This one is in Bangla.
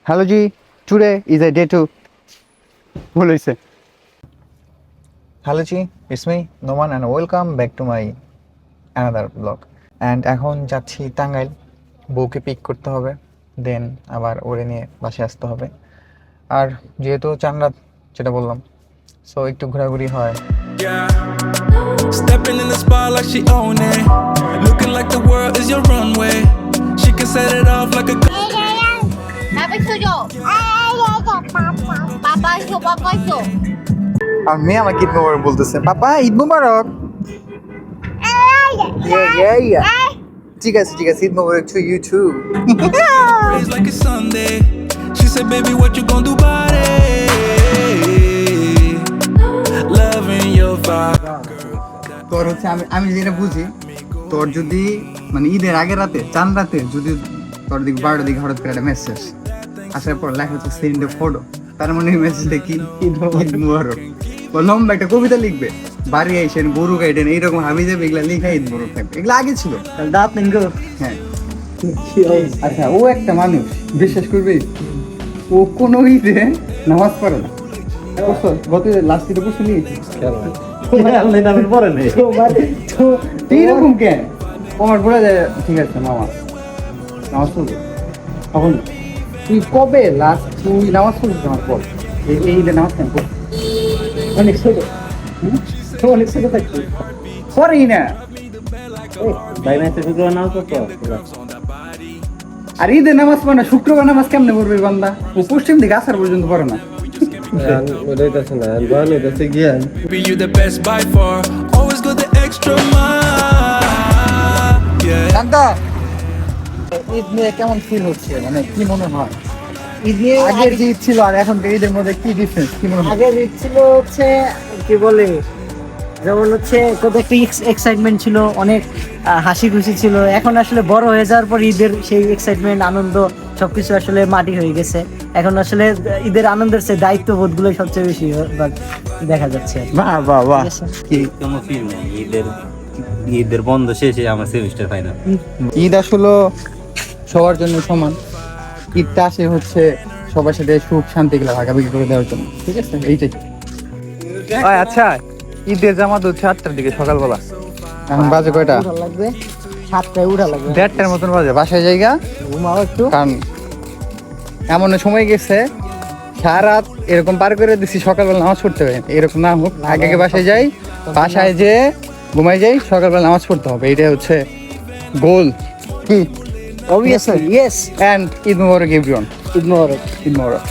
Hello G, today is a day to ভুল হইছে। Hello G, it's me Noman and welcome back to my another vlog. And এখন যাচ্ছি টাঙ্গাইল, বউকে পিক করতে হবে, দেন আবার ওরে নিয়ে বাসায় আসতে হবে। আর যেহেতু চান রাত যেটা বললাম, সো একটু ঘোরাঘুরি হয়। Stepping in the spot like she own it. Looking like the world is your runway. She can set it off like a আর মেয়ে আমাকে ঈদ মোবারক বলতেছে, পাপা ঈদ মোবারক। ঠিক আছে ঈদ মোবারক to you too. praise like it's Sunday. She said, baby, what you gonna do about it? Loving your vibe. তোর হচ্ছে আমি যেটা বুঝি, তোর যদি মানে ঈদের আগের রাতে চান রাতে যদি তোর দিকে 12টার দিকে হঠাৎ করে একটা মেসেজ আসার পর লেখা হচ্ছে সেন্ড এ ফটো, তার মানে ওই মেসেজটা কি ঈদ মোবারক। ও লম্বা একটা কবিতা লিখবে, বাড়ি আইসেন গরু গাইডেন এইরকম হাবি যাবে, এগুলা লিখা ঈদ মোবারক থাকবে। এগুলো আগে ছিল, দাঁত নেন গো। হ্যাঁ আচ্ছা, ও একটা মানুষ বিশ্বাস করবি, ও কোনো ঈদে নামাজ পড়ে না। গত লাস্ট ঈদে পড়ছে নিয়েছি এইরকম কেন? আমার বলে যায় ঠিক আছে মামা নামাজ পড়বো। তখন তুই কবে লাস্ট তুই নামাজ পড়ছিস আমার পর? এই ঈদে নামাজ কেন পড়? অনেক ছোট অনেক ছোট থাকছি পরেই না। আর ঈদে নামাজ পড়ে না, শুক্রবার নামাজ কেমনে পড়বে বান্দা? ও পশ্চিম দিকে আসার পর্যন্ত পড়ে না। Be you the best by far. Always go the extra mile. Yeah. Shanta, Eid নিয়ে কেমন ফিল হচ্ছে, মানে কি মনে হয়? ঈদ নিয়ে আগের যে ঈদ ছিল আর এখনকার ঈদের মধ্যে কি ডিফারেন্স, কি মনে হয়? আগের ঈদ ছিল হচ্ছে কি বলে, যেমন হচ্ছে কত একটা এক্সাইটমেন্ট ছিল, অনেক হাসি খুশি ছিল। এখন আসলে বড় হয়ে যাওয়ার পর ঈদের সেই এক্সাইটমেন্ট আনন্দ সবকিছু আসলে মাটি হয়ে গেছে। এখন আসলে ঈদের আনন্দের চেয়ে দায়িত্ববোধ গুলো সবচেয়ে বেশি দেখা যাচ্ছে। বাহ বাহ বাহ, কি কোনো ফিল নেই ঈদের বন্ধ শেষে আমার সেমিস্টার ফাইনাল। ঈদ আসলে সবার জন্য সমান। ঈদটা আসে হচ্ছে সবার সাথে সুখ শান্তি গুলো ভাগাভাগি করে দেওয়ার জন্য, ঠিক আছে? এইটাই। আচ্ছা, ঈদের জামাত হচ্ছে 8টার দিকে সকালবেলা, এখন বাজে কয়টা? লাগবে 7টায় উঠা লাগবে, 1:30টার মতন বাজে। বাসায় জায়গা ঘুমাও একটু, কারণ এমন সময় গেছে সারা রাত এরকম পার করে দিচ্ছি, সকালবেলা নামাজ পড়তে হবে। এরকম না হোক, আগে বাসায় যাই, বাসায় যে ঘুমাই যাই, সকালবেলা নামাজ পড়তে হবে, এটাই হচ্ছে গোল। কি obviously yes, and Eid Mubarak everyone. Eid Mubarak. Eid Mobarak.